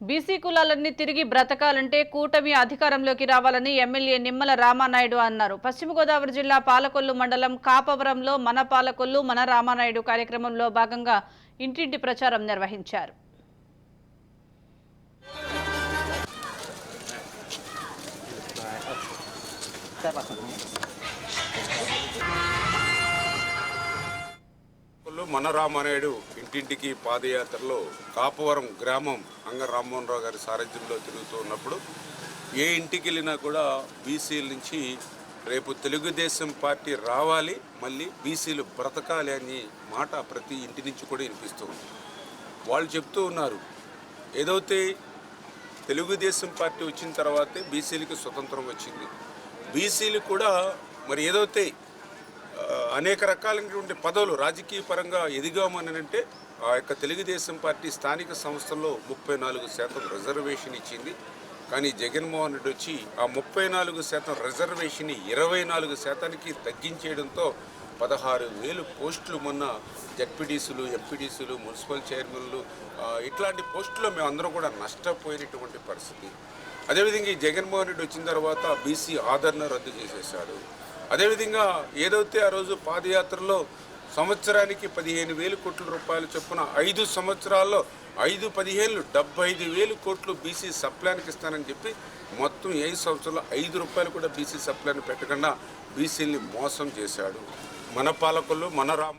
BC కులాలన్నీ తిరిగి బ్రతకాలంటే కూటమి అధికారంలోకి రావాలని ఎమ్మెల్యే నిమ్మల రామానాయుడు అన్నారు. పశ్చిమ గోదావరి జిల్లా పాలకొల్లు మండలం కాపవరంలో మన పాలకొల్లు మన రామానాయుడు కార్యక్రమంలో భాగంగా ఇంటింటి ప్రచారం నిర్వహించారు. మన రామానాయుడు ఇంటింటికి పాదయాత్రలో కాపవరం గ్రామం అంగ రామ్మోహన్ రావు గారి సారథ్యంలో తిరుగుతూ ఉన్నప్పుడు ఏ ఇంటికి వెళ్ళినా కూడా బీసీల నుంచి రేపు తెలుగుదేశం పార్టీ రావాలి, మళ్ళీ బీసీలు బ్రతకాలి అని మాట ప్రతి ఇంటి నుంచి కూడా వినిపిస్తుంది. వాళ్ళు చెప్తూ ఉన్నారు, ఏదైతే తెలుగుదేశం పార్టీ వచ్చిన తర్వాతే బీసీలకి స్వతంత్రం వచ్చింది, బీసీలు కూడా మరి ఏదైతే అనేక రకాలైనటువంటి పదవులు రాజకీయ పరంగా ఎదిగామని అంటే ఆ యొక్క తెలుగుదేశం పార్టీ స్థానిక సంస్థల్లో 34% రిజర్వేషన్ ఇచ్చింది. కానీ జగన్మోహన్ రెడ్డి వచ్చి ఆ 34% రిజర్వేషన్ని 24%కి తగ్గించేయడంతో 16,000 పోస్టులు మొన్న జడ్పీటీసీలు, ఎంపీటీసీలు, మున్సిపల్ చైర్మన్లు ఇట్లాంటి పోస్టుల్లో మేమందరం కూడా నష్టపోయినటువంటి పరిస్థితి. అదేవిధంగా ఈ జగన్మోహన్ రెడ్డి వచ్చిన తర్వాత బీసీ ఆదరణ రద్దు చేసేశాడు. అదేవిధంగా ఏదైతే ఆ రోజు పాదయాత్రలో సంవత్సరానికి 15,000 కోట్ల రూపాయలు చొప్పున 5 సంవత్సరాల్లో 5-15 75,000 కోట్లు బీసీ సప్లాన్కి ఇస్తానని చెప్పి మొత్తం 5 సంవత్సరాల్లో 5 రూపాయలు కూడా బీసీ సప్లాన్ పెట్టకుండా బీసీల్ని మోసం చేశాడు. మన పాలకులు మన రామ